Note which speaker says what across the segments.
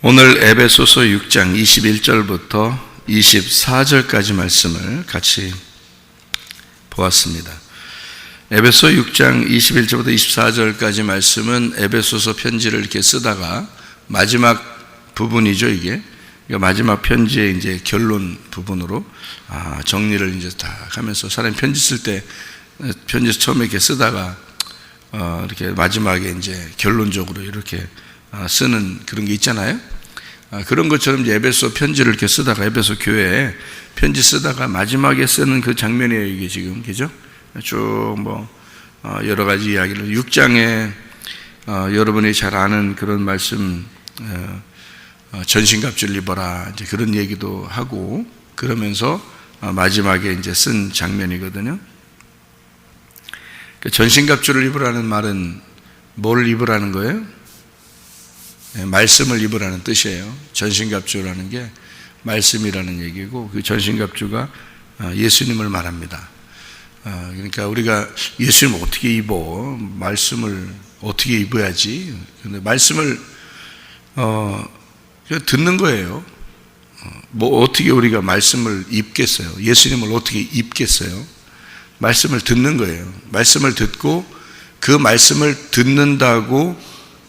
Speaker 1: 오늘 에베소서 6장 21절부터 24절까지 말씀을 같이 보았습니다. 에베소 6장 21절부터 24절까지 말씀은 에베소서 편지를 이렇게 쓰다가 마지막 부분이죠, 이게. 마지막 편지의 이제 결론 부분으로 정리를 이제 딱 하면서 사람이 편지 쓸 때 편지 처음에 이렇게 쓰다가 이렇게 마지막에 이제 결론적으로 이렇게 쓰는 그런 게 있잖아요. 그런 것처럼 이제 에베소 편지를 이렇게 쓰다가 에베소 교회에 편지 쓰다가 마지막에 쓰는 그 장면이에요, 이게 지금, 그죠? 쭉 여러 가지 이야기를 6장에 여러분이 잘 아는 그런 말씀, 전신갑주를 입어라, 이제 그런 얘기도 하고 그러면서 마지막에 이제 쓴 장면이거든요. 전신갑주를 입으라는 말은 뭘 입으라는 거예요? 말씀을 입으라는 뜻이에요. 전신갑주라는 게 말씀이라는 얘기고, 그 전신갑주가 예수님을 말합니다. 그러니까 우리가 예수님을 어떻게 입어? 말씀을 어떻게 입어야지? 근데 말씀을 듣는 거예요. 어떻게 우리가 말씀을 입겠어요? 예수님을 어떻게 입겠어요? 말씀을 듣는 거예요. 말씀을 듣고 그 말씀을 듣는다고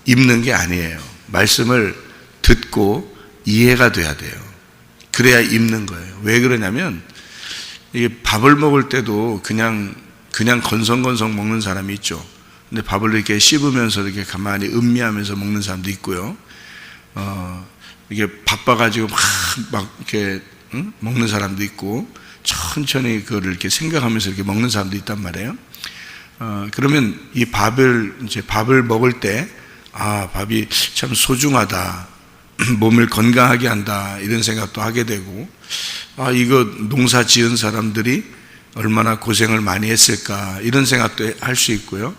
Speaker 1: 입는 게 아니에요. 말씀을 듣고 이해가 돼야 돼요. 그래야 입는 거예요. 왜 그러냐면 이게 밥을 먹을 때도 그냥 건성건성 먹는 사람이 있죠. 근데 밥을 이렇게 씹으면서 이렇게 가만히 음미하면서 먹는 사람도 있고요. 이게 바빠가지고 막 이렇게 먹는 사람도 있고, 천천히 그거를 이렇게 생각하면서 이렇게 먹는 사람도 있단 말이에요. 그러면 이 밥을 먹을 때 밥이 참 소중하다, 몸을 건강하게 한다, 이런 생각도 하게 되고, 이거 농사 지은 사람들이 얼마나 고생을 많이 했을까, 이런 생각도 할 수 있고요.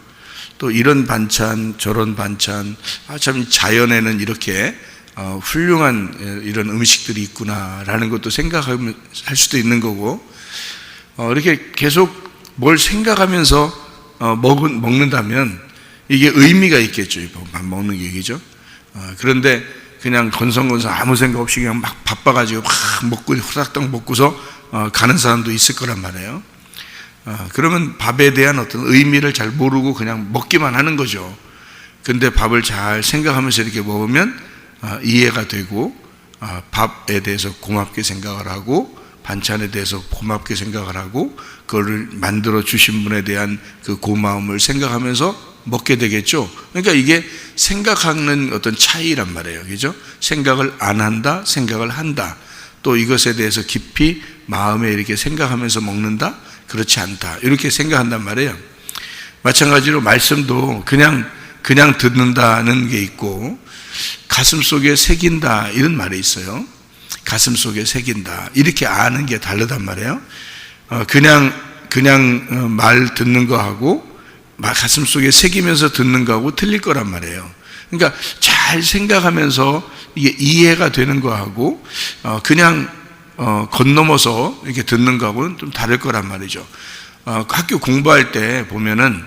Speaker 1: 또 이런 반찬 저런 반찬, 참 자연에는 이렇게 훌륭한 이런 음식들이 있구나라는 것도 생각할 수도 있는 거고, 이렇게 계속 뭘 생각하면서 먹는다면 이게 의미가 있겠죠. 밥 먹는 게, 그죠? 그런데 그냥 건성건성 아무 생각 없이 그냥 막 바빠가지고 막 먹고 후닥닥 먹고서 가는 사람도 있을 거란 말이에요. 그러면 밥에 대한 어떤 의미를 잘 모르고 그냥 먹기만 하는 거죠. 근데 밥을 잘 생각하면서 이렇게 먹으면 이해가 되고, 밥에 대해서 고맙게 생각을 하고, 반찬에 대해서 고맙게 생각을 하고, 그거를 만들어 주신 분에 대한 그 고마움을 생각하면서 먹게 되겠죠. 그러니까 이게 생각하는 어떤 차이란 말이에요. 그죠? 생각을 안 한다, 생각을 한다. 또 이것에 대해서 깊이 마음에 이렇게 생각하면서 먹는다, 그렇지 않다, 이렇게 생각한단 말이에요. 마찬가지로 말씀도 그냥 듣는다는 게 있고, 가슴 속에 새긴다, 이런 말이 있어요. 가슴 속에 새긴다, 이렇게 아는 게 다르단 말이에요. 그냥 말 듣는 거하고 가슴 속에 새기면서 듣는 거하고 틀릴 거란 말이에요. 그러니까 잘 생각하면서 이게 이해가 되는 거하고 그냥 건너머서 이렇게 듣는 거하고는 좀 다를 거란 말이죠. 학교 공부할 때 보면은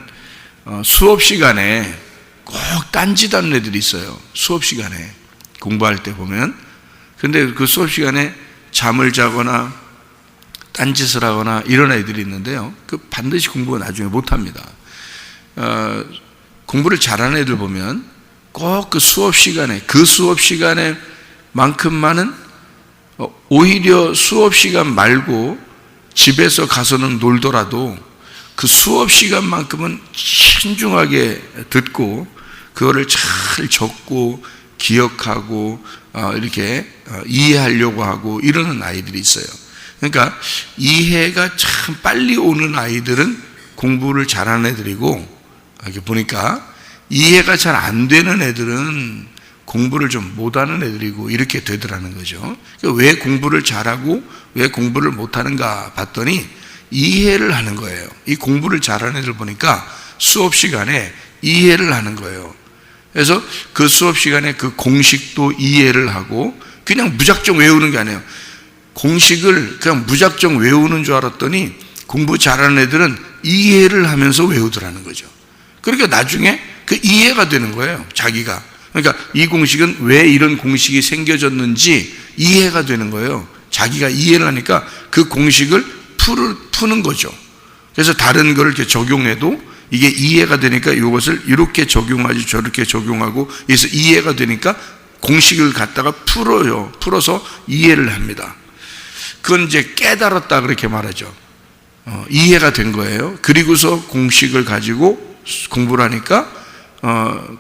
Speaker 1: 수업 시간에 꼭 딴짓하는 애들이 있어요. 수업 시간에 공부할 때 보면. 근데 그 수업 시간에 잠을 자거나 딴짓을 하거나 이런 애들이 있는데요, 그 반드시 공부 나중에 못합니다. 공부를 잘하는 애들 보면 꼭 그 수업 시간에만큼만은 오히려 수업 시간 말고 집에서 가서는 놀더라도 그 수업 시간만큼은 신중하게 듣고 그거를 잘 적고 기억하고 이렇게 이해하려고 하고 이러는 아이들이 있어요. 그러니까 이해가 참 빨리 오는 아이들은 공부를 잘하는 애들이고, 이렇게 보니까 이해가 잘 안 되는 애들은 공부를 좀 못하는 애들이고, 이렇게 되더라는 거죠. 왜 공부를 잘하고 왜 공부를 못하는가 봤더니 이해를 하는 거예요. 이 공부를 잘하는 애들 보니까 수업 시간에 이해를 하는 거예요. 그래서 그 수업 시간에 그 공식도 이해를 하고, 그냥 무작정 외우는 게 아니에요. 공식을 그냥 무작정 외우는 줄 알았더니 공부 잘하는 애들은 이해를 하면서 외우더라는 거죠. 그러니까 나중에 그 이해가 되는 거예요, 자기가. 그러니까 이 공식은 왜 이런 공식이 생겨졌는지 이해가 되는 거예요. 자기가 이해를 하니까 그 공식을 푸는 거죠. 그래서 다른 걸 이렇게 적용해도 이게 이해가 되니까 이것을 이렇게 적용하지 저렇게 적용하고, 그래서 이해가 되니까 공식을 갖다가 풀어요. 풀어서 이해를 합니다. 그건 이제 깨달았다 그렇게 말하죠. 이해가 된 거예요. 그리고서 공식을 가지고 공부를 하니까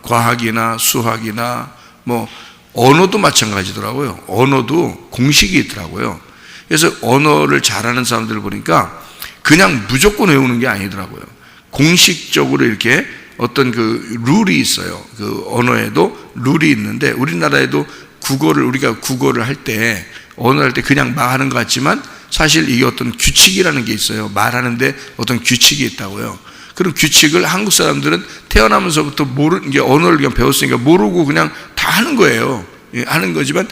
Speaker 1: 과학이나 수학이나 뭐 언어도 마찬가지더라고요. 언어도 공식이 있더라고요. 그래서 언어를 잘하는 사람들을 보니까 그냥 무조건 외우는 게 아니더라고요. 공식적으로 이렇게 어떤 그 룰이 있어요. 그 언어에도 룰이 있는데, 우리나라에도 우리가 국어를 할 때, 언어를 할 때 그냥 말하는 것 같지만 사실 이게 어떤 규칙이라는 게 있어요. 말하는데 어떤 규칙이 있다고요. 그런 규칙을 한국 사람들은 태어나면서부터 이게 언어를 그냥 배웠으니까 모르고 그냥 다 하는 거예요. 하는 거지만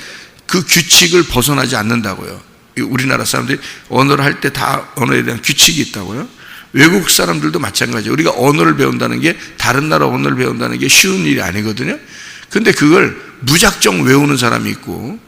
Speaker 1: 그 규칙을 벗어나지 않는다고요. 우리나라 사람들이 언어를 할 때 다 언어에 대한 규칙이 있다고요. 외국 사람들도 마찬가지예요. 우리가 언어를 배운다는 게, 다른 나라 언어를 배운다는 게 쉬운 일이 아니거든요. 근데 그걸 무작정 외우는 사람이 있고,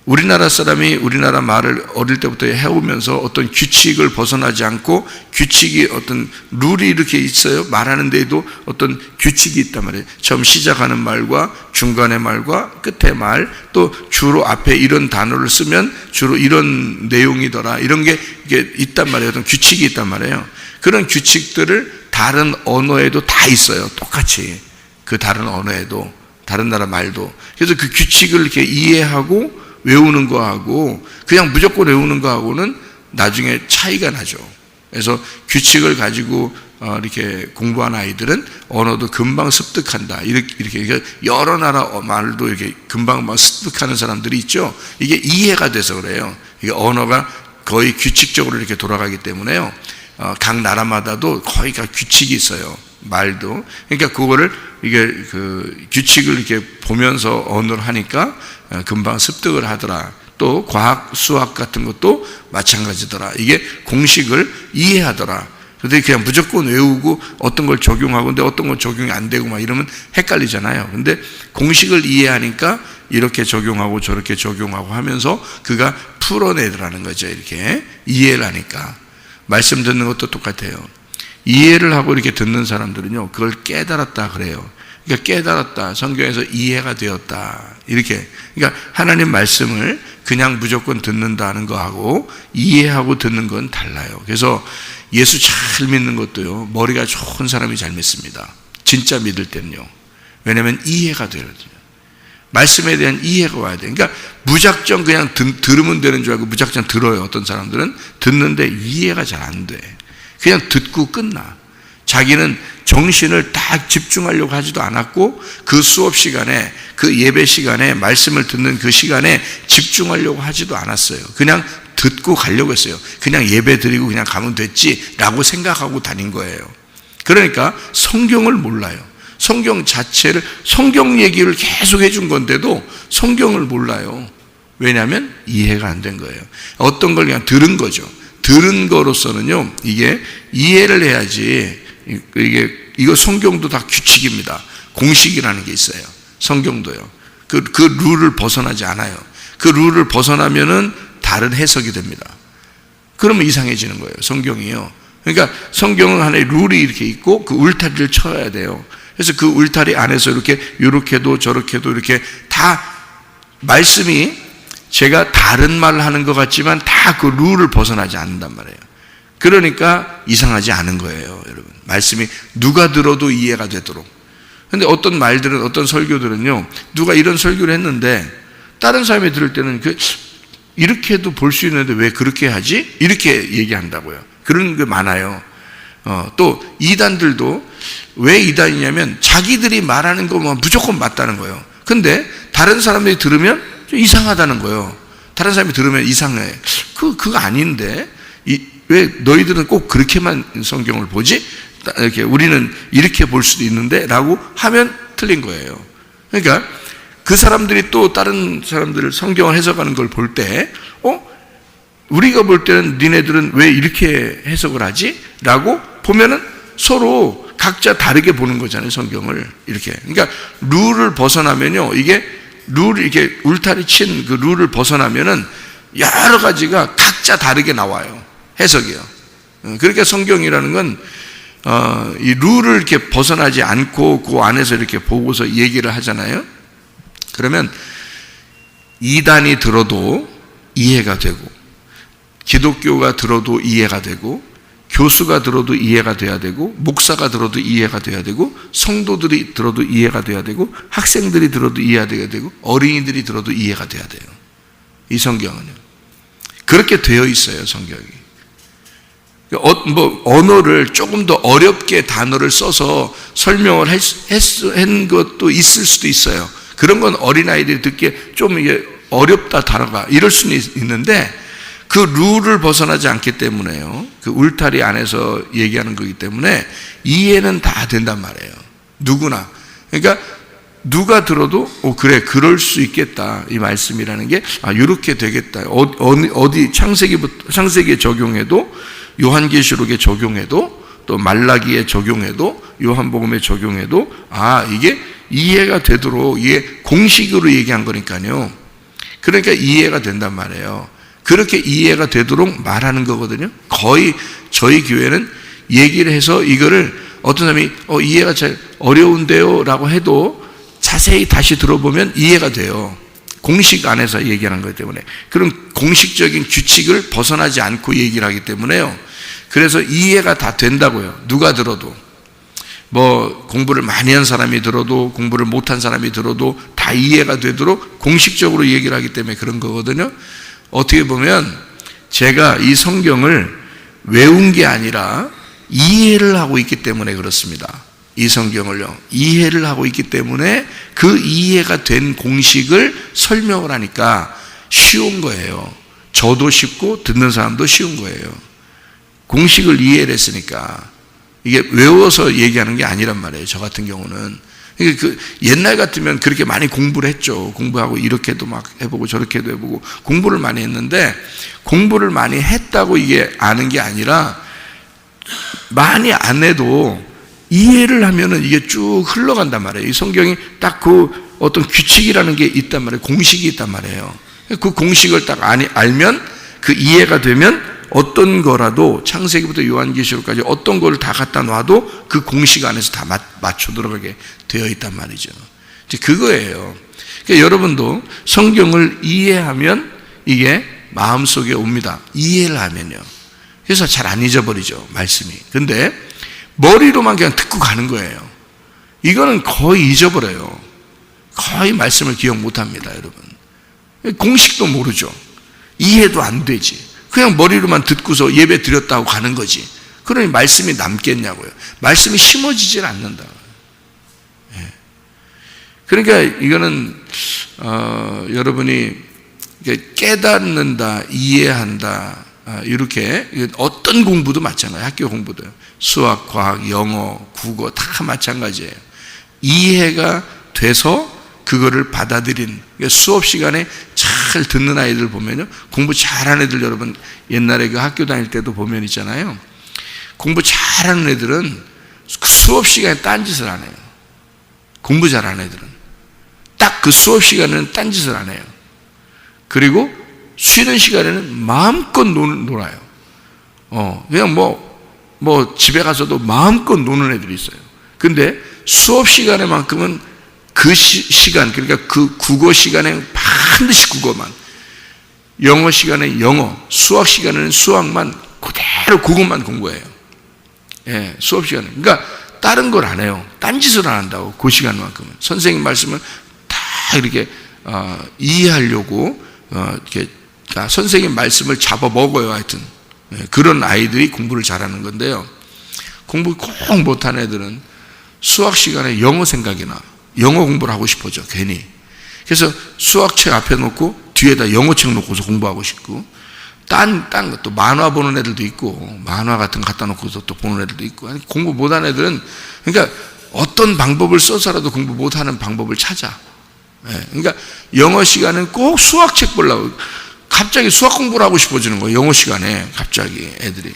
Speaker 1: 우리나라 사람이 우리나라 말을 어릴 때부터 해오면서 어떤 규칙을 벗어나지 않고, 규칙이 어떤 룰이 이렇게 있어요. 말하는 데에도 어떤 규칙이 있단 말이에요. 처음 시작하는 말과 중간의 말과 끝의 말, 또 주로 앞에 이런 단어를 쓰면 주로 이런 내용이더라, 이런 게 이게 있단 말이에요. 어떤 규칙이 있단 말이에요. 그런 규칙들을 다른 언어에도 다 있어요. 똑같이. 그 다른 언어에도, 다른 나라 말도. 그래서 그 규칙을 이렇게 이해하고 외우는 거하고 그냥 무조건 외우는 거하고는 나중에 차이가 나죠. 그래서 규칙을 가지고 이렇게 공부한 아이들은 언어도 금방 습득한다. 이렇게 여러 나라 말도 이렇게 금방 습득하는 사람들이 있죠. 이게 이해가 돼서 그래요. 이게 언어가 거의 규칙적으로 이렇게 돌아가기 때문에요. 각 나라마다도 거의 다 규칙이 있어요. 말도. 그러니까 그거를 이게 그 규칙을 이렇게 보면서 언어를 하니까 금방 습득을 하더라. 또 과학, 수학 같은 것도 마찬가지더라. 이게 공식을 이해하더라. 근데 그냥 무조건 외우고 어떤 걸 적용하고 근데 어떤 건 적용이 안 되고 막 이러면 헷갈리잖아요. 근데 공식을 이해하니까 이렇게 적용하고 저렇게 적용하고 하면서 그가 풀어내더라는 거죠. 이렇게 이해를 하니까. 말씀 듣는 것도 똑같아요. 이해를 하고 이렇게 듣는 사람들은요, 그걸 깨달았다 그래요. 그러니까 깨달았다, 성경에서 이해가 되었다, 이렇게. 그러니까 하나님 말씀을 그냥 무조건 듣는다는 거하고 이해하고 듣는 건 달라요. 그래서 예수 잘 믿는 것도요, 머리가 좋은 사람이 잘 믿습니다. 진짜 믿을 때는요. 왜냐하면 이해가 되거든요. 말씀에 대한 이해가 와야 돼요. 그러니까 무작정 그냥 들으면 되는 줄 알고 무작정 들어요. 어떤 사람들은 듣는데 이해가 잘 안 돼. 그냥 듣고 끝나. 자기는 정신을 딱 집중하려고 하지도 않았고, 그 수업 시간에, 그 예배 시간에, 말씀을 듣는 그 시간에 집중하려고 하지도 않았어요. 그냥 듣고 가려고 했어요. 그냥 예배 드리고 그냥 가면 됐지라고 생각하고 다닌 거예요. 그러니까 성경을 몰라요. 성경 자체를, 성경 얘기를 계속 해준 건데도 성경을 몰라요. 왜냐하면 이해가 안 된 거예요. 어떤 걸 그냥 들은 거죠. 들은 거로서는요, 이게 이해를 해야지. 이거 성경도 다 규칙입니다. 공식이라는 게 있어요. 성경도요. 그 룰을 벗어나지 않아요. 그 룰을 벗어나면은 다른 해석이 됩니다. 그러면 이상해지는 거예요. 성경이요. 그러니까 성경은 하나의 룰이 이렇게 있고 그 울타리를 쳐야 돼요. 그래서 그 울타리 안에서 이렇게도 저렇게도 이렇게 다 말씀이 제가 다른 말을 하는 것 같지만 다 그 룰을 벗어나지 않는단 말이에요. 그러니까 이상하지 않은 거예요, 여러분. 말씀이 누가 들어도 이해가 되도록. 근데 어떤 말들은, 어떤 설교들은요, 누가 이런 설교를 했는데 다른 사람이 들을 때는 이렇게도 볼 수 있는데 왜 그렇게 하지? 이렇게 얘기한다고요. 그런 게 많아요. 또 이단들도 왜 이단이냐면 자기들이 말하는 것만 무조건 맞다는 거예요. 근데 다른 사람들이 들으면 좀 이상하다는 거예요. 다른 사람이 들으면 이상해. 그거 아닌데 왜 너희들은 꼭 그렇게만 성경을 보지? 이렇게 우리는 이렇게 볼 수도 있는데 라고 하면 틀린 거예요. 그러니까 그 사람들이 또 다른 사람들 성경을 해석하는 걸 볼 때 우리가 볼 때는 니네들은 왜 이렇게 해석을 하지? 라고 보면은 서로 각자 다르게 보는 거잖아요, 성경을. 이렇게. 그러니까 룰을 벗어나면요, 이게 룰을 이렇게 울타리 친 그 룰을 벗어나면은 여러 가지가 각자 다르게 나와요. 해석이요. 그러니까 성경이라는 건 이 룰을 이렇게 벗어나지 않고 그 안에서 이렇게 보고서 얘기를 하잖아요. 그러면 이단이 들어도 이해가 되고, 기독교가 들어도 이해가 되고, 교수가 들어도 이해가 돼야 되고, 목사가 들어도 이해가 돼야 되고, 성도들이 들어도 이해가 돼야 되고, 학생들이 들어도 이해가 돼야 되고, 어린이들이 들어도 이해가 돼야 돼요. 이 성경은요. 그렇게 되어 있어요, 성경이. 언어를 조금 더 어렵게 단어를 써서 설명을 한 것도 있을 수도 있어요. 그런 건 어린아이들이 듣기에 좀 이게 어렵다, 단어가. 이럴 수는 있는데, 그 룰을 벗어나지 않기 때문에요. 그 울타리 안에서 얘기하는 거기 때문에 이해는 다 된단 말이에요. 누구나. 그러니까 누가 들어도 그래, 그럴 수 있겠다. 이 말씀이라는 게 이렇게 되겠다. 어디 창세기에 적용해도, 요한계시록에 적용해도, 또 말라기에 적용해도, 요한복음에 적용해도 이게 이해가 되도록, 이게 공식으로 얘기한 거니까요. 그러니까 이해가 된단 말이에요. 그렇게 이해가 되도록 말하는 거거든요. 거의 저희 교회는 얘기를 해서 이거를 어떤 사람이 이해가 잘 어려운데요 라고 해도 자세히 다시 들어보면 이해가 돼요. 공식 안에서 얘기하는 거기 때문에. 그런 공식적인 규칙을 벗어나지 않고 얘기를 하기 때문에요. 그래서 이해가 다 된다고요. 누가 들어도. 공부를 많이 한 사람이 들어도, 공부를 못한 사람이 들어도 다 이해가 되도록 공식적으로 얘기를 하기 때문에 그런 거거든요. 어떻게 보면 제가 이 성경을 외운 게 아니라 이해를 하고 있기 때문에 그렇습니다. 이 성경을요, 이해를 하고 있기 때문에 그 이해가 된 공식을 설명을 하니까 쉬운 거예요. 저도 쉽고 듣는 사람도 쉬운 거예요. 공식을 이해를 했으니까. 이게 외워서 얘기하는 게 아니란 말이에요, 저 같은 경우는. 옛날 같으면 그렇게 많이 공부를 했죠. 공부하고 이렇게도 막 해보고 저렇게도 해보고 공부를 많이 했는데, 공부를 많이 했다고 이게 아는 게 아니라 많이 안 해도 이해를 하면은 이게 쭉 흘러간단 말이에요. 이 성경이 딱 그 어떤 규칙이라는 게 있단 말이에요. 공식이 있단 말이에요. 그 공식을 딱 알면, 그 이해가 되면 어떤 거라도 창세기부터 요한계시록까지 어떤 거를 다 갖다 놔도 그 공식 안에서 다 맞춰 들어가게 되어 있단 말이죠. 이제 그거예요. 그러니까 여러분도 성경을 이해하면 이게 마음속에 옵니다. 이해를 하면요. 그래서 잘 안 잊어버리죠, 말씀이. 근데 머리로만 그냥 듣고 가는 거예요. 이거는 거의 잊어버려요. 거의 말씀을 기억 못합니다, 여러분. 공식도 모르죠. 이해도 안 되지. 그냥 머리로만 듣고서 예배 드렸다고 가는 거지. 그러니 말씀이 남겠냐고요. 말씀이 심어지질 않는다. 그러니까 이거는 여러분이 깨닫는다, 이해한다, 이렇게 어떤 공부도 마찬가지예요. 학교 공부도 수학, 과학, 영어, 국어 다 마찬가지예요. 이해가 돼서 그거를 받아들인, 수업 시간에 잘 듣는 아이들 보면요, 공부 잘하는 애들, 여러분 옛날에 그 학교 다닐 때도 보면 있잖아요. 공부 잘하는 애들은 수업 시간에 딴짓을 안 해요. 공부 잘하는 애들은 딱 그 수업 시간에는 딴짓을 안 해요. 그리고 쉬는 시간에는 마음껏 놀아요. 그냥 집에 가서도 마음껏 노는 애들이 있어요. 근데 수업 시간에만큼은 그 시간, 그러니까 그 국어 시간에 반드시 국어만, 영어 시간에 영어, 수학 시간에는 수학만 그대로 그것만 공부해요. 수업 시간에. 그러니까 다른 걸 안 해요. 딴짓을 안 한다고, 그 시간만큼은. 선생님 말씀을 다 이렇게 이해하려고 이렇게 선생님 말씀을 잡아먹어요. 하여튼 그런 아이들이 공부를 잘하는 건데요. 공부 꼭 못하는 애들은 수학 시간에 영어 생각이 나. 영어 공부를 하고 싶어져, 괜히. 그래서 수학책 앞에 놓고 뒤에다 영어책 놓고서 공부하고 싶고, 딴 것도 만화 보는 애들도 있고, 만화 같은 거 갖다 놓고서 또 보는 애들도 있고. 아니, 공부 못하는 애들은, 그러니까 어떤 방법을 써서라도 공부 못하는 방법을 찾아. 그러니까 영어 시간은 꼭 수학책 보려고, 갑자기 수학 공부를 하고 싶어지는 거예요. 영어 시간에 갑자기 애들이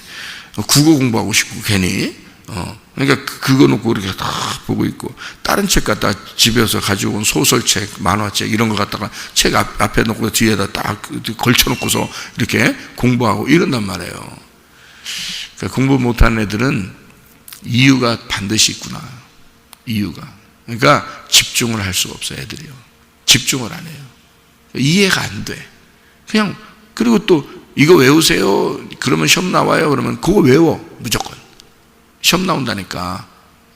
Speaker 1: 국어 공부하고 싶고 괜히. 그러니까 그거 놓고 이렇게 다 보고 있고, 다른 책 갖다 집에서 가지고 온 소설책, 만화책 이런 거 갖다가 책 앞에 놓고 뒤에다 딱 걸쳐놓고서 이렇게 공부하고 이런단 말이에요. 그러니까 공부 못하는 애들은 이유가 반드시 있구나. 이유가. 그러니까 집중을 할 수가 없어요. 애들이요. 집중을 안 해요. 이해가 안 돼. 그냥. 그리고 또 이거 외우세요. 그러면 시험 나와요. 그러면 그거 외워. 무조건. 시험 나온다니까.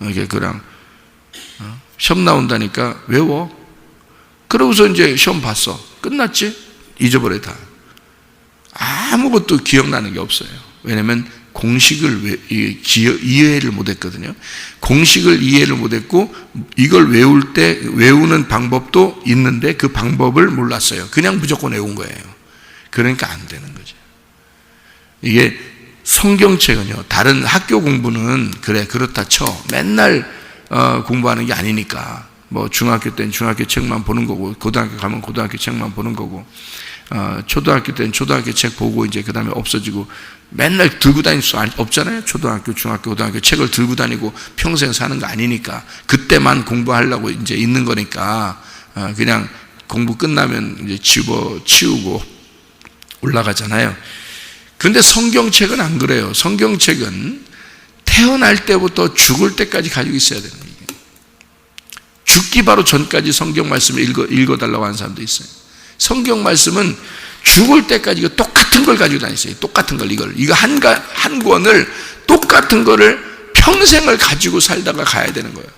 Speaker 1: 이게 그냥 시험 나온다니까 외워. 그러고서 이제 시험 봤어. 끝났지? 잊어버려 다. 아무것도 기억나는 게 없어요. 왜냐면 공식을 이해를 못했거든요. 공식을 이해를 못했고, 이걸 외울 때 외우는 방법도 있는데 그 방법을 몰랐어요. 그냥 무조건 외운 거예요. 그러니까 안 되는 거죠. 이게 성경책은요, 다른 학교 공부는 그래 그렇다 쳐. 맨날 공부하는 게 아니니까. 뭐 중학교 때는 중학교 책만 보는 거고, 고등학교 가면 고등학교 책만 보는 거고, 초등학교 때는 초등학교 책 보고 이제 그 다음에 없어지고, 맨날 들고 다닐 수 없잖아요. 초등학교, 중학교, 고등학교 책을 들고 다니고 평생 사는 거 아니니까. 그때만 공부하려고 이제 있는 거니까 그냥 공부 끝나면 이제 치우고 올라가잖아요. 그런데 성경책은 안 그래요. 성경책은 태어날 때부터 죽을 때까지 가지고 있어야 되는 거예요. 죽기 바로 전까지 성경 말씀을 읽어달라고 하는 사람도 있어요. 성경 말씀은 죽을 때까지 똑같은 걸 가지고 다니세요. 똑같은 걸, 이거 한 권을, 똑같은 거를 평생을 가지고 살다가 가야 되는 거예요.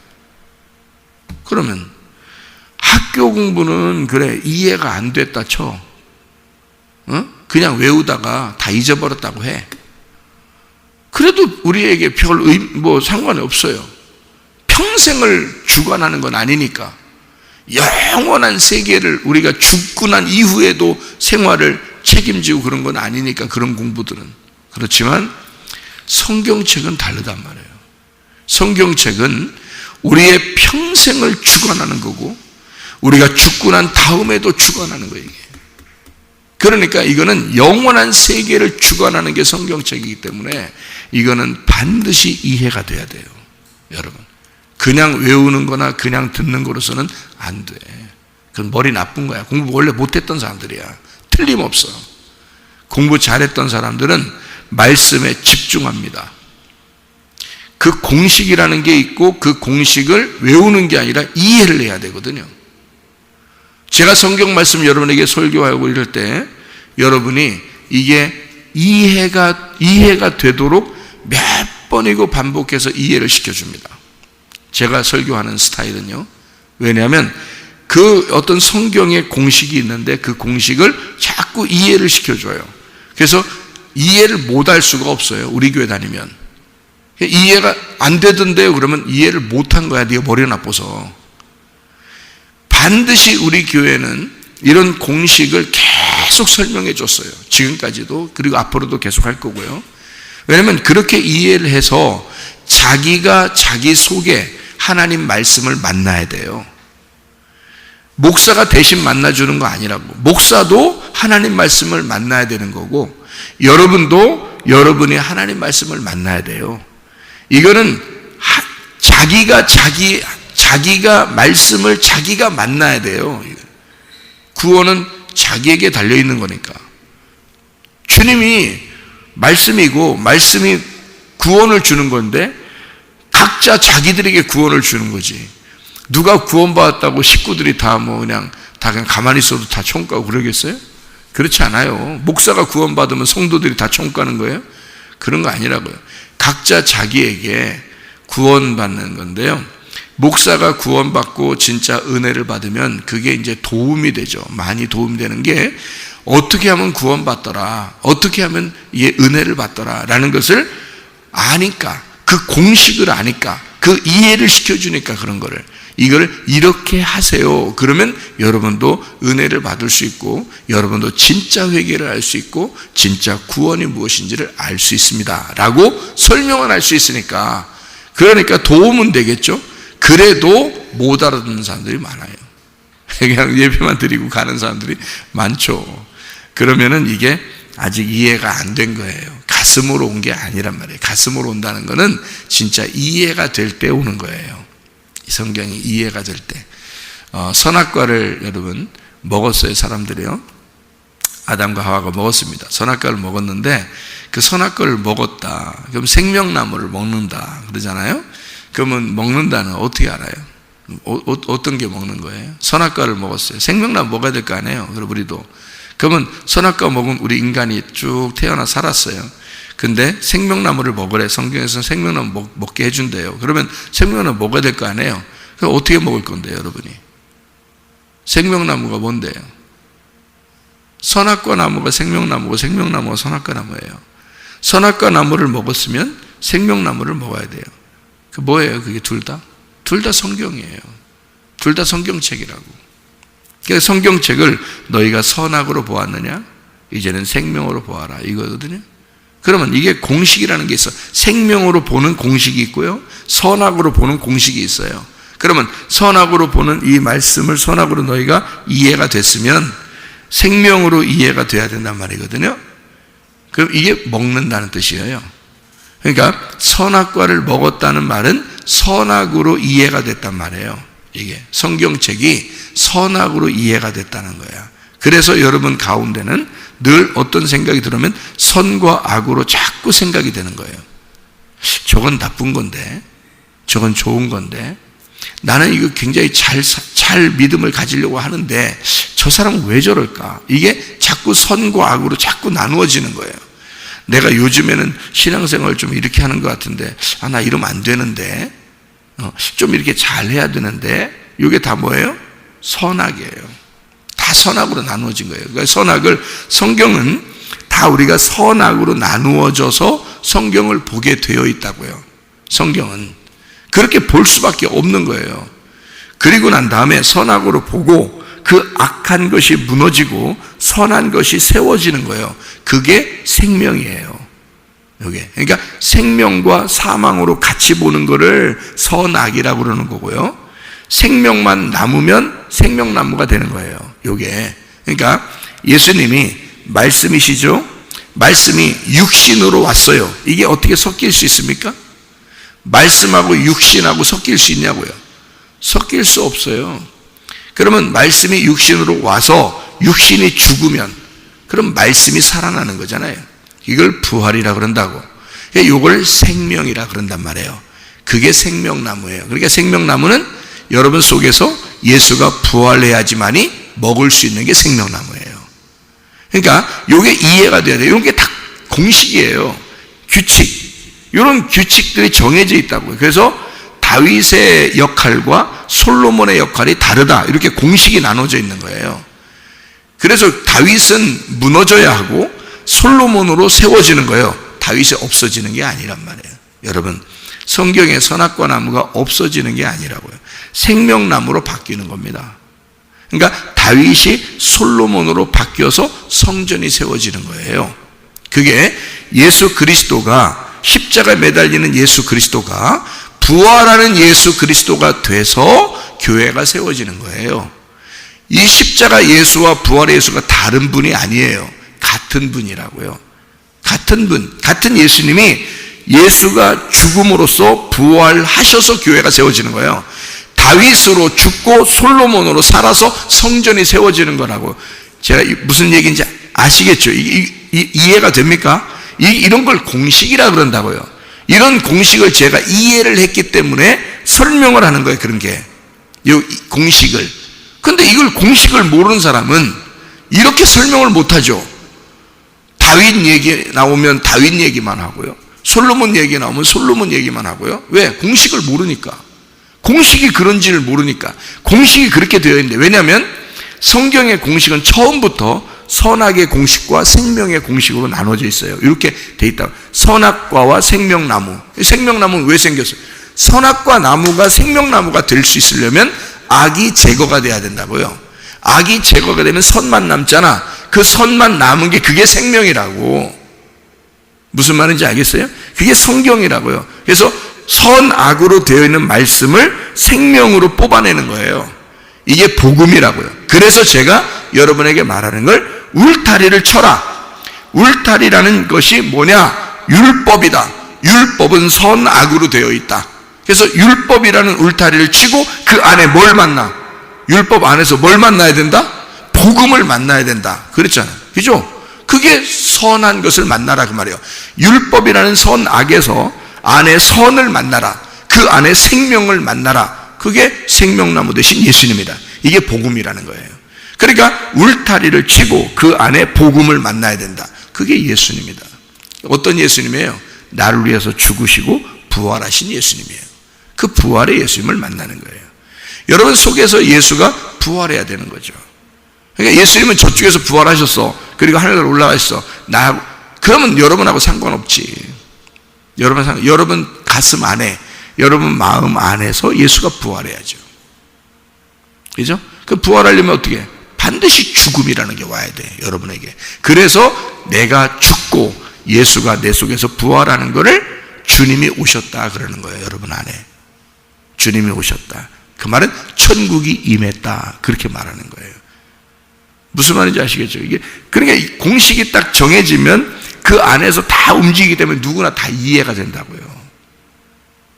Speaker 1: 그러면 학교 공부는 그래 이해가 안 됐다 쳐. 그냥 외우다가 다 잊어버렸다고 해. 그래도 우리에게 별 상관이 없어요. 평생을 주관하는 건 아니니까. 영원한 세계를 우리가 죽고 난 이후에도 생활을 책임지고 그런 건 아니니까, 그런 공부들은. 그렇지만 성경책은 다르단 말이에요. 성경책은 우리의 평생을 주관하는 거고, 우리가 죽고 난 다음에도 주관하는 거예요. 이게. 그러니까 이거는 영원한 세계를 주관하는 게 성경책이기 때문에 이거는 반드시 이해가 돼야 돼요. 여러분, 그냥 외우는 거나 그냥 듣는 거로서는 안 돼. 그건 머리 나쁜 거야. 공부 원래 못했던 사람들이야. 틀림없어. 공부 잘했던 사람들은 말씀에 집중합니다. 그 공식이라는 게 있고, 그 공식을 외우는 게 아니라 이해를 해야 되거든요. 제가 성경 말씀 여러분에게 설교하고 이럴 때 여러분이 이게 이해가 되도록 몇 번이고 반복해서 이해를 시켜줍니다. 제가 설교하는 스타일은요. 왜냐하면 그 어떤 성경의 공식이 있는데 그 공식을 자꾸 이해를 시켜줘요. 그래서 이해를 못할 수가 없어요. 우리 교회 다니면. 이해가 안 되던데요. 그러면 이해를 못한 거야. 네가 머리가 나빠서. 반드시 우리 교회는 이런 공식을 계속 설명해 줬어요. 지금까지도, 그리고 앞으로도 계속 할 거고요. 왜냐하면 그렇게 이해를 해서 자기가 자기 속에 하나님 말씀을 만나야 돼요. 목사가 대신 만나주는 거 아니라고. 목사도 하나님 말씀을 만나야 되는 거고, 여러분도 여러분이 하나님 말씀을 만나야 돼요. 이거는 자기가 말씀을 자기가 만나야 돼요. 구원은 자기에게 달려있는 거니까. 주님이 말씀이고, 말씀이 구원을 주는 건데 각자 자기들에게 구원을 주는 거지. 누가 구원받았다고 식구들이 다 그냥 가만히 있어도 다 총가고 그러겠어요? 그렇지 않아요. 목사가 구원받으면 성도들이 다 총가는 거예요? 그런 거 아니라고요. 각자 자기에게 구원받는 건데요. 목사가 구원받고 진짜 은혜를 받으면 그게 이제 도움이 되죠. 많이 도움이 되는 게, 어떻게 하면 구원받더라, 어떻게 하면 은혜를 받더라 라는 것을 아니까, 그 공식을 아니까, 그 이해를 시켜주니까 그런 거를, 이걸 이렇게 하세요. 그러면 여러분도 은혜를 받을 수 있고, 여러분도 진짜 회개를 할 수 있고, 진짜 구원이 무엇인지를 알 수 있습니다 라고 설명을 할 수 있으니까, 그러니까 도움은 되겠죠. 그래도 못 알아듣는 사람들이 많아요. 그냥 예배만 드리고 가는 사람들이 많죠. 그러면은 이게 아직 이해가 안 된 거예요. 가슴으로 온 게 아니란 말이에요. 가슴으로 온다는 거는 진짜 이해가 될 때 오는 거예요. 성경이 이해가 될 때. 선악과를 여러분 먹었어요, 사람들이요. 아담과 하와가 먹었습니다. 선악과를 먹었는데 그 선악과를 먹었다. 그럼 생명나무를 먹는다 그러잖아요. 그러면 먹는다는 어떻게 알아요? 어떤 게 먹는 거예요? 선악과를 먹었어요. 생명나무 먹어야 될 거 아니에요. 그럼 우리도. 그러면 선악과 먹은 우리 인간이 쭉 태어나 살았어요. 근데 생명나무를 먹으래. 성경에서는 생명나무 먹게 해준대요. 그러면 생명나무 먹어야 될 거 아니에요. 그럼 어떻게 먹을 건데요, 여러분이? 생명나무가 뭔데요? 선악과 나무가 생명나무고 생명나무가 선악과 나무예요. 선악과 나무를 먹었으면 생명나무를 먹어야 돼요. 그 뭐예요? 그게 둘 다? 둘 다 성경이에요. 둘 다 성경책이라고. 그러니까 성경책을 너희가 선악으로 보았느냐? 이제는 생명으로 보아라. 이거거든요. 그러면 이게 공식이라는 게 있어. 생명으로 보는 공식이 있고요. 선악으로 보는 공식이 있어요. 그러면 선악으로 보는 이 말씀을 선악으로 너희가 이해가 됐으면 생명으로 이해가 돼야 된단 말이거든요. 그럼 이게 먹는다는 뜻이에요. 그러니까 선악과를 먹었다는 말은 선악으로 이해가 됐단 말이에요. 이게 성경책이 선악으로 이해가 됐다는 거야. 그래서 여러분 가운데는 늘 어떤 생각이 들으면 선과 악으로 자꾸 생각이 되는 거예요. 저건 나쁜 건데, 저건 좋은 건데, 나는 이거 굉장히 잘 믿음을 가지려고 하는데 저 사람은 왜 저럴까? 이게 자꾸 선과 악으로 자꾸 나누어지는 거예요. 내가 요즘에는 신앙생활을 좀 이렇게 하는 것 같은데 나 이러면 안 되는데 좀 이렇게 잘해야 되는데 이게 다 뭐예요? 선악이에요. 다 선악으로 나누어진 거예요. 그러니까 선악을 성경은 다 우리가 선악으로 나누어져서 성경을 보게 되어 있다고요. 성경은 그렇게 볼 수밖에 없는 거예요. 그리고 난 다음에 선악으로 보고 그 악한 것이 무너지고 선한 것이 세워지는 거예요. 그게 생명이에요. 이게. 그러니까 생명과 사망으로 같이 보는 거를 선악이라고 그러는 거고요. 생명만 남으면 생명나무가 되는 거예요. 이게. 그러니까 예수님이 말씀이시죠? 말씀이 육신으로 왔어요. 이게 어떻게 섞일 수 있습니까? 말씀하고 육신하고 섞일 수 있냐고요? 섞일 수 없어요. 그러면 말씀이 육신으로 와서 육신이 죽으면 그럼 말씀이 살아나는 거잖아요. 이걸 부활이라 그런다고. 이걸 생명이라 그런단 말이에요. 그게 생명나무예요. 그러니까 생명나무는 여러분 속에서 예수가 부활해야지만이 먹을 수 있는 게 생명나무예요. 그러니까 이게 이해가 돼야 돼요. 이런 게 다 공식이에요. 규칙. 이런 규칙들이 정해져 있다고요. 그래서 다윗의 역할과 솔로몬의 역할이 다르다. 이렇게 공식이 나눠져 있는 거예요. 그래서 다윗은 무너져야 하고 솔로몬으로 세워지는 거예요. 다윗이 없어지는 게 아니란 말이에요. 여러분, 성경의 선악과 나무가 없어지는 게 아니라고요. 생명나무로 바뀌는 겁니다. 그러니까 다윗이 솔로몬으로 바뀌어서 성전이 세워지는 거예요. 그게 예수 그리스도가 십자가에 매달리는 예수 그리스도가 부활하는 예수 그리스도가 돼서 교회가 세워지는 거예요. 이 십자가 예수와 부활의 예수가 다른 분이 아니에요. 같은 분이라고요. 같은 분, 같은 예수님이 예수가 죽음으로써 부활하셔서 교회가 세워지는 거예요. 다윗으로 죽고 솔로몬으로 살아서 성전이 세워지는 거라고. 제가 무슨 얘기인지 아시겠죠? 이해가 됩니까? 이런 걸 공식이라 그런다고요. 이런 공식을 제가 이해를 했기 때문에 설명을 하는 거예요. 그런 게. 이 공식을. 근데 이걸 공식을 모르는 사람은 이렇게 설명을 못하죠. 다윗 얘기 나오면 다윗 얘기만 하고요. 솔로몬 얘기 나오면 솔로몬 얘기만 하고요. 왜? 공식을 모르니까. 공식이 그런지를 모르니까. 공식이 그렇게 되어 있는데, 왜냐하면 성경의 공식은 처음부터 선악의 공식과 생명의 공식으로 나눠져 있어요. 이렇게 돼 있다. 선악과와 생명나무. 생명나무는 왜 생겼어요? 선악과 나무가 생명나무가 될 수 있으려면 악이 제거가 돼야 된다고요. 악이 제거가 되면 선만 남잖아. 그 선만 남은 게 그게 생명이라고. 무슨 말인지 알겠어요? 그게 성경이라고요. 그래서 선악으로 되어 있는 말씀을 생명으로 뽑아내는 거예요. 이게 복음이라고요. 그래서 제가 여러분에게 말하는 걸 울타리를 쳐라. 울타리라는 것이 뭐냐? 율법이다. 율법은 선악으로 되어 있다. 그래서 율법이라는 울타리를 치고 그 안에 뭘 만나? 율법 안에서 뭘 만나야 된다? 복음을 만나야 된다. 그랬잖아요. 그죠? 그게 선한 것을 만나라 그 말이에요. 율법이라는 선악에서 안에 선을 만나라. 그 안에 생명을 만나라. 그게 생명나무 대신 예수님이다. 이게 복음이라는 거예요. 그러니까 울타리를 치고 그 안에 복음을 만나야 된다. 그게 예수님이다. 어떤 예수님이에요? 나를 위해서 죽으시고 부활하신 예수님이에요. 그 부활의 예수님을 만나는 거예요. 여러분 속에서 예수가 부활해야 되는 거죠. 그러니까 예수님은 저쪽에서 부활하셨어. 그리고 하늘로 올라가셨어. 그러면 여러분하고 상관없지. 여러분 가슴 안에, 여러분 마음 안에서 예수가 부활해야죠. 그죠? 그 부활하려면 어떻게 해? 반드시 죽음이라는 게 와야 돼, 여러분에게. 그래서 내가 죽고 예수가 내 속에서 부활하는 것을 주님이 오셨다 그러는 거예요, 여러분 안에. 주님이 오셨다. 그 말은 천국이 임했다. 그렇게 말하는 거예요. 무슨 말인지 아시겠죠? 이게 그러니까 이 공식이 딱 정해지면 그 안에서 다 움직이기 때문에 누구나 다 이해가 된다고요.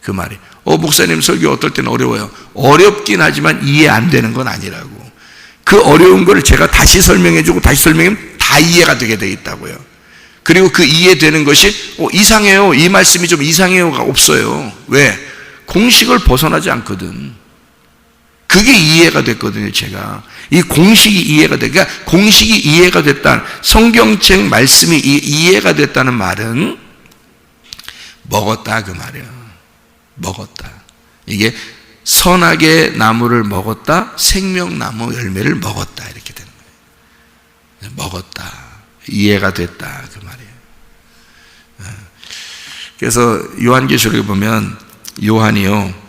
Speaker 1: 그 말이. 목사님 설교 어떨 때는 어려워요. 어렵긴 하지만 이해 안 되는 건 아니라고. 그 어려운 걸 제가 다시 설명해주고 다시 설명하면 다 이해가 되게 돼 있다고요. 그리고 그 이해되는 것이 이상해요. 이 말씀이 좀 이상해요가 없어요. 왜? 공식을 벗어나지 않거든. 그게 이해가 됐거든요, 제가. 이 공식이 이해가 돼. 그러니까 공식이 이해가 됐다. 성경책 말씀이 이해가 됐다는 말은 먹었다 그 말이에요. 먹었다. 이게 선악의 나무를 먹었다, 생명나무 열매를 먹었다 이렇게 되는 거예요. 먹었다. 이해가 됐다 그 말이에요. 그래서 요한계시록에 보면 요한이요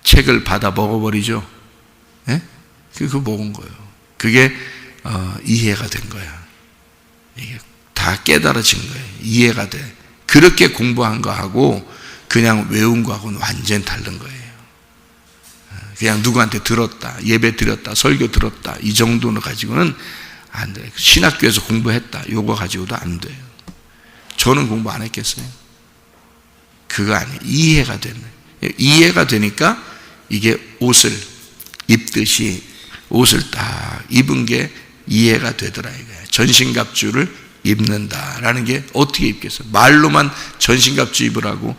Speaker 1: 책을 받아 먹어버리죠. 예? 그거 먹은 거예요. 그게 이해가 된 거야. 이게 다 깨달아진 거예요. 이해가 돼. 그렇게 공부한 거하고 그냥 외운 거하고는 완전 다른 거예요. 그냥 누구한테 들었다, 예배 드렸다, 설교 들었다 이 정도는 가지고는 안 돼요. 신학교에서 공부했다 요거 가지고도 안 돼요. 저는 공부 안 했겠어요? 그거 아니에요. 이해가 되는 거예요. 이해가 되니까 이게 옷을 입듯이 옷을 딱 입은 게 이해가 되더라 이거예요. 전신갑주를 입는다라는 게 어떻게 입겠어요? 말로만 전신갑주 입으라고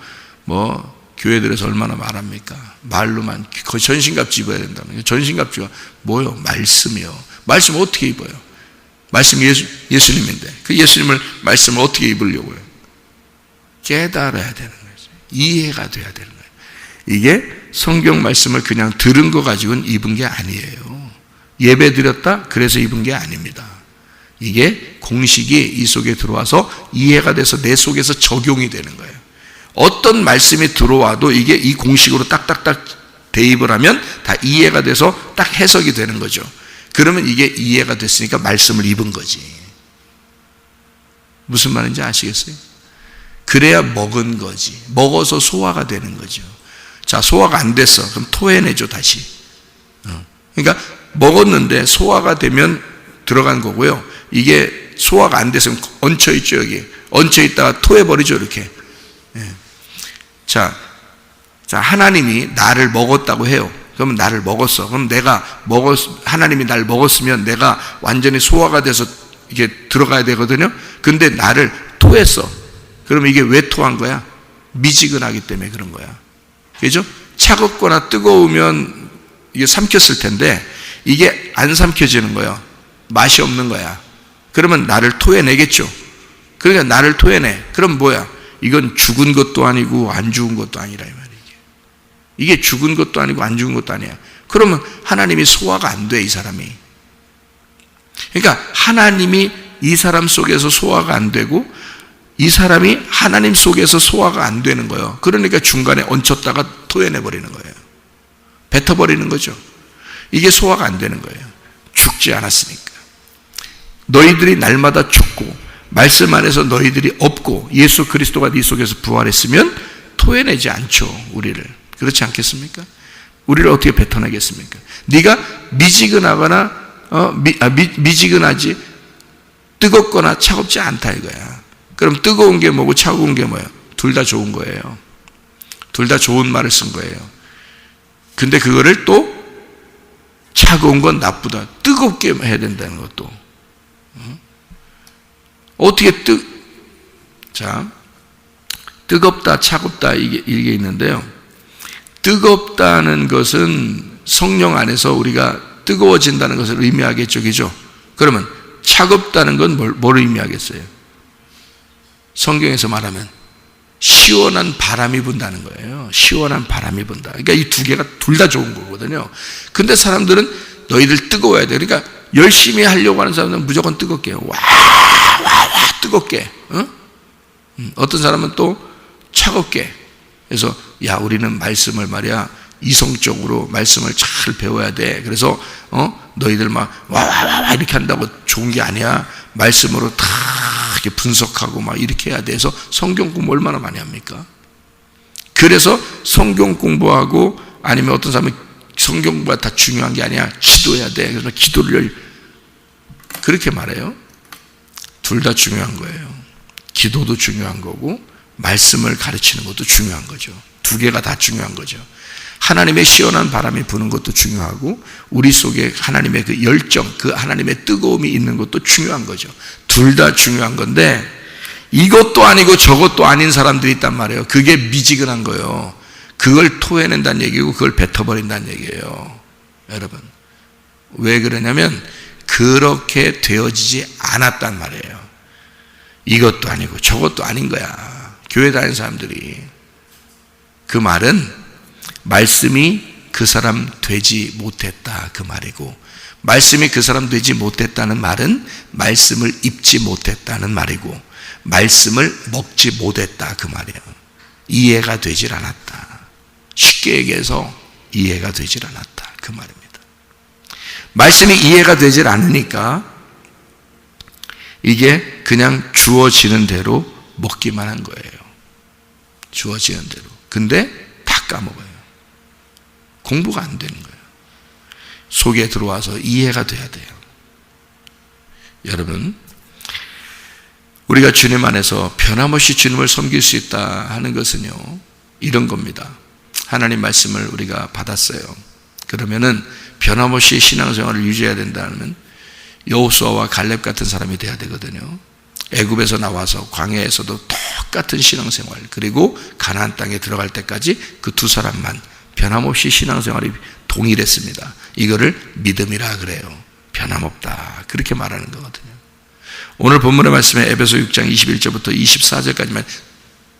Speaker 1: 교회들에서 얼마나 말합니까? 말로만 그 전신갑주 입어야 된다는 거예요. 전신갑주가 뭐요? 말씀이요. 말씀 어떻게 입어요? 말씀 예수님인데 그 예수님을 말씀을 어떻게 입으려고요? 깨달아야 되는 거죠. 이해가 돼야 되는 거예요. 이게 성경 말씀을 그냥 들은 거 가지고는 입은 게 아니에요. 예배 드렸다? 그래서 입은 게 아닙니다. 이게 공식이 이 속에 들어와서 이해가 돼서 내 속에서 적용이 되는 거예요. 어떤 말씀이 들어와도 이게 이 공식으로 딱딱딱 대입을 하면 다 이해가 돼서 딱 해석이 되는 거죠. 그러면 이게 이해가 됐으니까 말씀을 입은 거지. 무슨 말인지 아시겠어요? 그래야 먹은 거지. 먹어서 소화가 되는 거죠. 자, 소화가 안 됐어. 그럼 토해내죠, 다시. 그러니까 먹었는데 소화가 되면 들어간 거고요. 이게 소화가 안 됐으면 얹혀있죠, 여기. 얹혀있다가 토해버리죠, 이렇게. 자, 하나님이 나를 먹었다고 해요. 그러면 나를 먹었어. 그럼 하나님이 나를 먹었으면 내가 완전히 소화가 돼서 이게 들어가야 되거든요. 근데 나를 토했어. 그러면 이게 왜 토한 거야? 미지근하기 때문에 그런 거야. 그죠? 차갑거나 뜨거우면 이게 삼켰을 텐데 이게 안 삼켜지는 거예요. 맛이 없는 거야. 그러면 나를 토해내겠죠. 그러니까 나를 토해내. 그럼 뭐야? 이건 죽은 것도 아니고 안 죽은 것도 아니라 이 말이에요. 이게 죽은 것도 아니고 안 죽은 것도 아니야. 그러면 하나님이 소화가 안 돼, 이 사람이. 그러니까 하나님이 이 사람 속에서 소화가 안 되고 이 사람이 하나님 속에서 소화가 안 되는 거예요. 그러니까 중간에 얹혔다가 토해내버리는 거예요. 뱉어버리는 거죠. 이게 소화가 안 되는 거예요. 죽지 않았으니까. 너희들이 날마다 죽고 말씀 안에서 너희들이 없고 예수 그리스도가 네 속에서 부활했으면 토해내지 않죠, 우리를. 그렇지 않겠습니까? 우리를 어떻게 뱉어내겠습니까? 네가 미지근하거나 미지근하지 뜨겁거나 차갑지 않다 이거야. 그럼 뜨거운 게 뭐고 차가운 게 뭐예요? 둘 다 좋은 거예요. 둘 다 좋은 말을 쓴 거예요. 근데 그거를 또 차가운 건 나쁘다, 뜨겁게 해야 된다는 것도. 어떻게 뜨겁다, 차갑다, 이게 있는데요. 뜨겁다는 것은 성령 안에서 우리가 뜨거워진다는 것을 의미하겠죠, 그죠? 그러면 차갑다는 건 뭘 의미하겠어요? 성경에서 말하면 시원한 바람이 분다는 거예요. 시원한 바람이 분다. 그러니까 이 두 개가 둘 다 좋은 거거든요. 근데 사람들은 너희들 뜨거워야 돼. 그러니까 열심히 하려고 하는 사람들은 무조건 뜨겁게, 와 뜨겁게. 어떤 사람은 또 차갑게. 그래서 야, 우리는 말씀을 말이야 이성적으로 말씀을 잘 배워야 돼. 그래서 너희들 막 와 이렇게 한다고 좋은 게 아니야. 말씀으로 다 이렇게 분석하고 막 이렇게 해야 돼서 성경 공부 얼마나 많이 합니까? 그래서 성경 공부하고, 아니면 어떤 사람은 성경 공부가 다 중요한 게 아니야, 기도해야 돼. 그래서 기도를 그렇게 말해요. 둘 다 중요한 거예요. 기도도 중요한 거고 말씀을 가르치는 것도 중요한 거죠. 두 개가 다 중요한 거죠. 하나님의 시원한 바람이 부는 것도 중요하고 우리 속에 하나님의 그 열정, 그 하나님의 뜨거움이 있는 것도 중요한 거죠. 둘 다 중요한 건데 이것도 아니고 저것도 아닌 사람들이 있단 말이에요. 그게 미지근한 거예요. 그걸 토해낸다는 얘기고 그걸 뱉어버린다는 얘기예요. 여러분, 왜 그러냐면 그렇게 되어지지 않았단 말이에요. 이것도 아니고 저것도 아닌 거야. 교회 다니는 사람들이. 그 말은 말씀이 그 사람 되지 못했다, 그 말이고, 말씀이 그 사람 되지 못했다는 말은 말씀을 입지 못했다는 말이고, 말씀을 먹지 못했다, 그 말이에요. 이해가 되질 않았다. 쉽게 얘기해서 이해가 되질 않았다, 그 말입니다. 말씀이 이해가 되질 않으니까 이게 그냥 주어지는 대로 먹기만 한 거예요. 주어지는 대로. 근데 다 까먹어요. 공부가 안 되는 거예요. 속에 들어와서 이해가 돼야 돼요. 여러분, 우리가 주님 안에서 변함없이 주님을 섬길 수 있다 하는 것은요, 이런 겁니다. 하나님 말씀을 우리가 받았어요. 그러면은 변함없이 신앙생활을 유지해야 된다면 여호수아와 갈렙 같은 사람이 돼야 되거든요. 애굽에서 나와서 광야에서도 똑같은 신앙생활, 그리고 가나안 땅에 들어갈 때까지 그 두 사람만 변함없이 신앙생활이 동일했습니다. 이거를 믿음이라 그래요. 변함없다, 그렇게 말하는 거거든요. 오늘 본문의 말씀에 에베소 6장 21절부터 24절까지만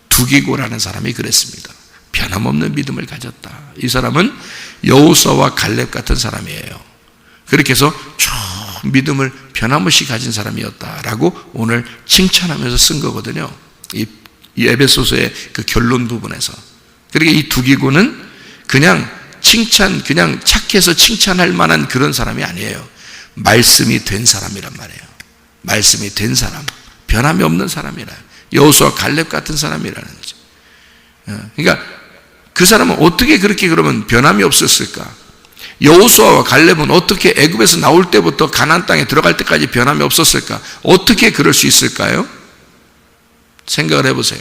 Speaker 1: 두기고라는 사람이 그랬습니다. 변함없는 믿음을 가졌다. 이 사람은 여호수아와 갈렙 같은 사람이에요. 그렇게 해서 쭉 믿음을 변함없이 가진 사람이었다라고 오늘 칭찬하면서 쓴 거거든요. 이 에베소서의 그 결론 부분에서. 그러니까 이 두기고는 그냥 그냥 착해서 칭찬할 만한 그런 사람이 아니에요. 말씀이 된 사람이란 말이에요. 말씀이 된 사람, 변함이 없는 사람이라. 여호수아 갈렙 같은 사람이라는 거죠. 그러니까 그 사람은 어떻게 그렇게 그러면 변함이 없었을까? 여호수아와 갈렙은 어떻게 애굽에서 나올 때부터 가나안 땅에 들어갈 때까지 변함이 없었을까? 어떻게 그럴 수 있을까요? 생각을 해보세요.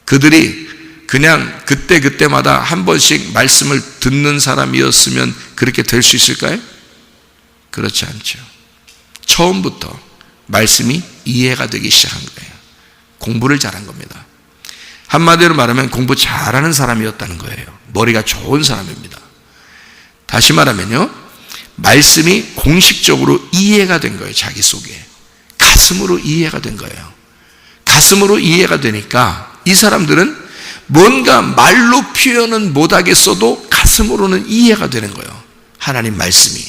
Speaker 1: 그들이 그냥 그때마다 한 번씩 말씀을 듣는 사람이었으면 그렇게 될 수 있을까요? 그렇지 않죠. 처음부터 말씀이 이해가 되기 시작한 거예요. 공부를 잘한 겁니다. 한마디로 말하면 공부 잘하는 사람이었다는 거예요. 머리가 좋은 사람입니다. 다시 말하면요, 말씀이 공식적으로 이해가 된 거예요. 자기 속에 가슴으로 이해가 된 거예요. 가슴으로 이해가 되니까 이 사람들은 뭔가 말로 표현은 못하겠어도 가슴으로는 이해가 되는 거예요. 하나님 말씀이,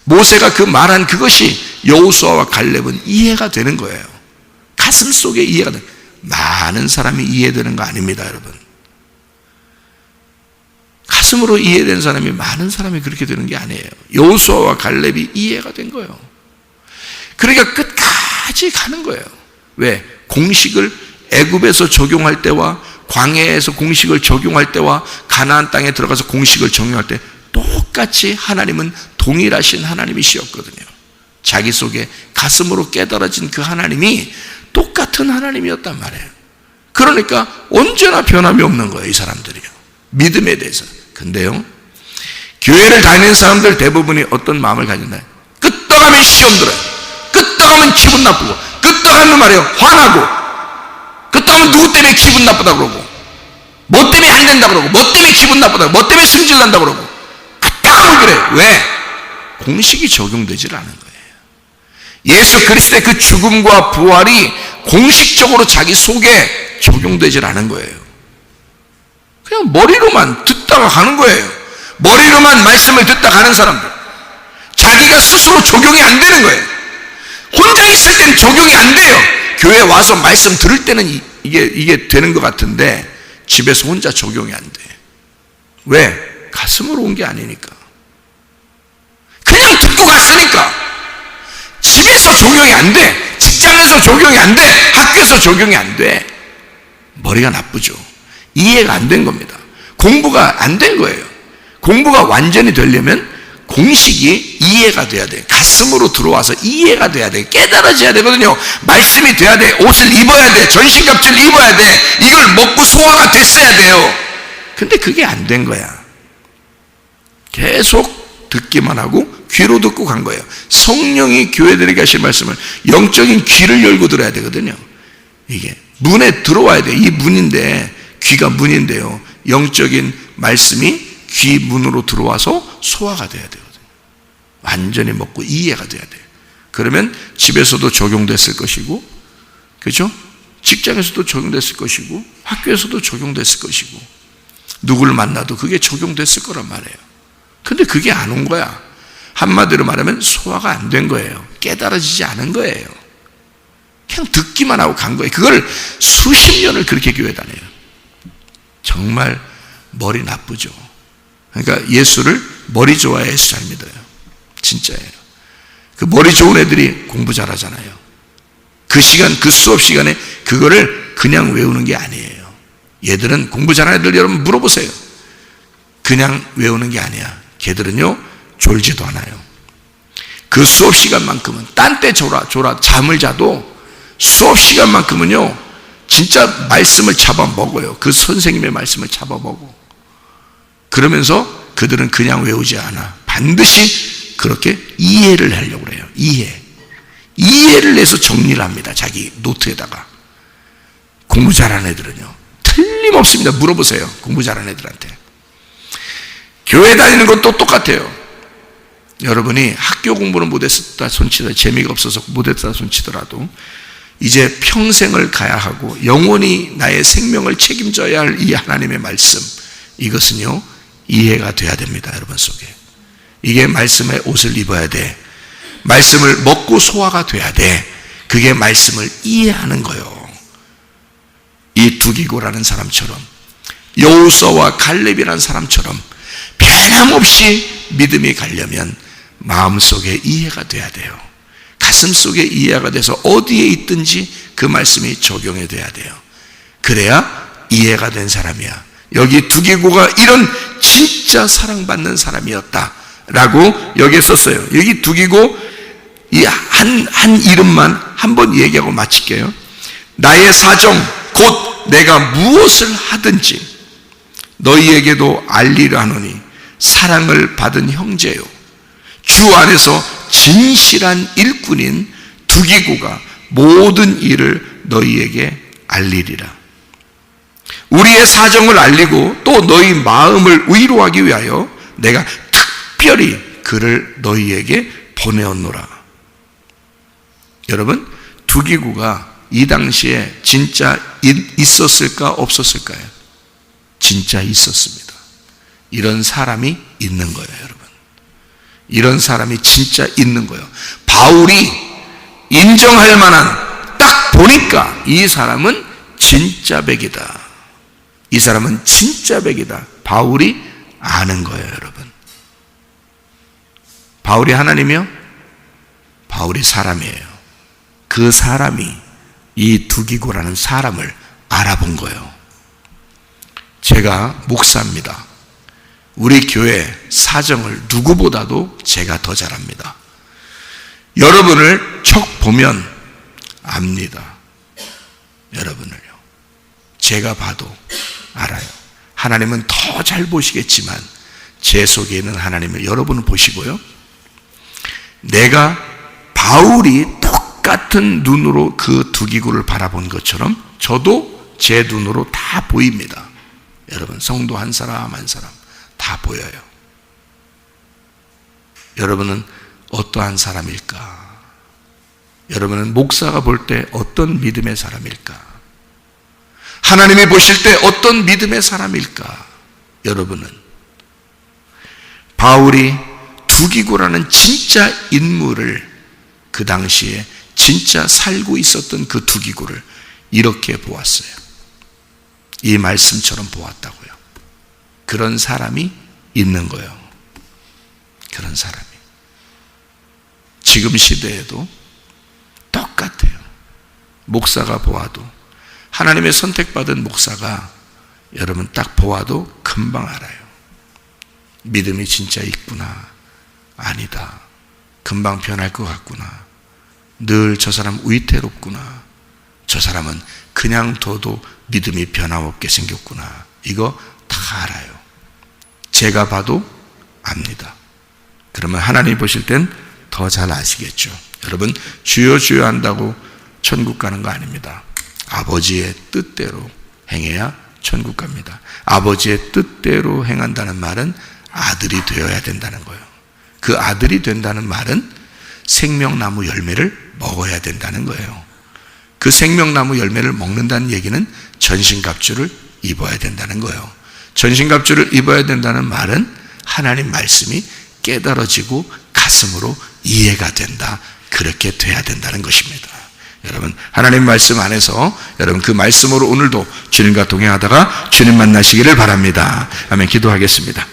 Speaker 1: 모세가 그 말한 그것이 여호수아와 갈렙은 이해가 되는 거예요. 가슴 속에 이해가 되는. 많은 사람이 이해되는 거 아닙니다, 여러분. 가슴으로 이해된 사람이, 많은 사람이 그렇게 되는 게 아니에요. 여호수아와 갈렙이 이해가 된 거예요. 그러니까 끝까지 가는 거예요. 왜? 공식을 애굽에서 적용할 때와 광야에서 공식을 적용할 때와 가나안 땅에 들어가서 공식을 적용할 때 똑같이 하나님은 동일하신 하나님이시었거든요. 자기 속에 가슴으로 깨달아진 그 하나님이 똑같은 하나님이었단 말이에요. 그러니까 언제나 변함이 없는 거예요, 이 사람들이요. 믿음에 대해서. 근데요, 교회를 다니는 사람들 대부분이 어떤 마음을 가진다? 끄떡하면 시험 들어요. 끄떡하면 기분 나쁘고, 끄떡하면 말이에요, 화나고, 끄떡하면 누구 때문에 기분 나쁘다 그러고, 뭐 때문에 안 된다 그러고, 뭐 때문에 기분 나쁘다, 뭐 때문에 승질 난다 그러고, 끄떡하면 그래. 왜? 공식이 적용되질 않은 거예요. 예수 그리스도의 그 죽음과 부활이 공식적으로 자기 속에 적용되질 않은 거예요. 그냥 머리로만 듣다가 가는 거예요. 머리로만 말씀을 듣다 가는 사람들, 자기가 스스로 적용이 안 되는 거예요. 혼자 있을 때는 적용이 안 돼요. 교회 와서 말씀 들을 때는 이게 되는 것 같은데 집에서 혼자 적용이 안 돼. 왜? 가슴으로 온 게 아니니까. 그냥 듣고 갔으니까. 집에서 적용이 안 돼. 직장에서 적용이 안 돼. 학교에서 적용이 안 돼. 머리가 나쁘죠. 이해가 안 된 겁니다. 공부가 안 된 거예요. 공부가 완전히 되려면 공식이 이해가 돼야 돼. 가슴으로 들어와서 이해가 돼야 돼. 깨달아져야 되거든요. 말씀이 돼야 돼. 옷을 입어야 돼. 전신갑주를 입어야 돼. 이걸 먹고 소화가 됐어야 돼요. 근데 그게 안 된 거야. 계속 듣기만 하고 귀로 듣고 간 거예요. 성령이 교회들에게 하실 말씀을 영적인 귀를 열고 들어야 되거든요. 이게 문에 들어와야 돼. 이 문인데, 귀가 문인데요, 영적인 말씀이 귀 문으로 들어와서 소화가 돼야 되거든요. 완전히 먹고 이해가 돼야 돼요. 그러면 집에서도 적용됐을 것이고, 그렇죠? 직장에서도 적용됐을 것이고, 학교에서도 적용됐을 것이고, 누구를 만나도 그게 적용됐을 거란 말이에요. 근데 그게 안 온 거야. 한마디로 말하면 소화가 안 된 거예요. 깨달아지지 않은 거예요. 그냥 듣기만 하고 간 거예요. 그걸 수십 년을 그렇게 교회 다녀요. 정말 머리 나쁘죠. 그러니까 예수를 머리 좋아해서 잘 믿어요. 진짜예요. 그 머리 좋은 애들이 공부 잘하잖아요. 그 시간, 그 수업 시간에 그거를 그냥 외우는 게 아니에요. 얘들은 공부 잘하는 애들 여러분 물어보세요. 그냥 외우는 게 아니야. 걔들은요, 졸지도 않아요. 그 수업 시간만큼은, 딴 때 졸아 잠을 자도 수업 시간만큼은요, 진짜 말씀을 잡아먹어요. 그 선생님의 말씀을 잡아먹어. 그러면서 그들은 그냥 외우지 않아. 반드시 그렇게 이해를 하려고 그래요. 이해를 해서 정리를 합니다. 자기 노트에다가. 공부 잘하는 애들은요, 틀림없습니다. 물어보세요. 공부 잘하는 애들한테. 교회 다니는 것도 똑같아요. 여러분이 학교 공부는 못했다 손치더라도, 재미가 없어서 못했다 손치더라도 이제 평생을 가야 하고 영원히 나의 생명을 책임져야 할 이 하나님의 말씀, 이것은요, 이해가 돼야 됩니다. 여러분 속에. 이게 말씀의 옷을 입어야 돼. 말씀을 먹고 소화가 돼야 돼. 그게 말씀을 이해하는 거예요. 이 두기고라는 사람처럼, 여호수아와 갈렙이라는 사람처럼 변함없이 믿음이 가려면 마음속에 이해가 돼야 돼요. 가슴속에 이해가 돼서 어디에 있든지 그 말씀이 적용이 돼야 돼요. 그래야 이해가 된 사람이야. 여기 두기고가 이런 진짜 사랑받는 사람이었다라고 여기에 썼어요. 여기 두기고 이 한 이름만 한번 얘기하고 마칠게요. 나의 사정 곧 내가 무엇을 하든지 너희에게도 알리려 하노니 사랑을 받은 형제요, 주 안에서 진실한 일꾼인 두기고가 모든 일을 너희에게 알리리라. 우리의 사정을 알리고 또 너희 마음을 위로하기 위하여 내가 특별히 그를 너희에게 보내었노라. 여러분, 두기고가 이 당시에 진짜 있었을까 없었을까요? 진짜 있었습니다. 이런 사람이 있는 거예요, 여러분. 이런 사람이 진짜 있는 거예요. 바울이 인정할 만한, 딱 보니까 이 사람은 진짜 백이다. 이 사람은 진짜 백이다. 바울이 아는 거예요, 여러분. 바울이 하나님이요? 바울이 사람이에요. 그 사람이 이 두기고라는 사람을 알아본 거예요. 제가 목사입니다. 우리 교회 사정을 누구보다도 제가 더 잘합니다. 여러분을 척 보면 압니다. 여러분을요. 제가 봐도 알아요. 하나님은 더 잘 보시겠지만 제 속에 있는 하나님을 여러분은 보시고요. 내가 바울이 똑같은 눈으로 그 두 기구를 바라본 것처럼 저도 제 눈으로 다 보입니다. 여러분, 성도 한 사람 한 사람 다 보여요. 여러분은 어떠한 사람일까? 여러분은 목사가 볼 때 어떤 믿음의 사람일까? 하나님이 보실 때 어떤 믿음의 사람일까? 여러분은 바울이 두기고라는 진짜 인물을 그 당시에 진짜 살고 있었던 그 두기고를 이렇게 보았어요. 이 말씀처럼 보았다고요. 그런 사람이 있는 거예요. 그런 사람이. 지금 시대에도 똑같아요. 목사가 보아도, 하나님의 선택받은 목사가 여러분 딱 보아도 금방 알아요. 믿음이 진짜 있구나, 아니다, 금방 변할 것 같구나, 늘 저 사람 위태롭구나, 저 사람은 그냥 둬도 믿음이 변함없게 생겼구나, 이거 다 알아요. 제가 봐도 압니다. 그러면 하나님 보실 땐 더 잘 아시겠죠. 여러분, 주여 주여 한다고 천국 가는 거 아닙니다. 아버지의 뜻대로 행해야 천국 갑니다. 아버지의 뜻대로 행한다는 말은 아들이 되어야 된다는 거예요. 그 아들이 된다는 말은 생명나무 열매를 먹어야 된다는 거예요. 그 생명나무 열매를 먹는다는 얘기는 전신갑주를 입어야 된다는 거예요. 전신갑주를 입어야 된다는 말은 하나님 말씀이 깨달아지고 가슴으로 이해가 된다, 그렇게 돼야 된다는 것입니다. 여러분, 하나님 말씀 안에서 여러분 그 말씀으로 오늘도 주님과 동행하다가 주님 만나시기를 바랍니다. 아멘. 기도하겠습니다.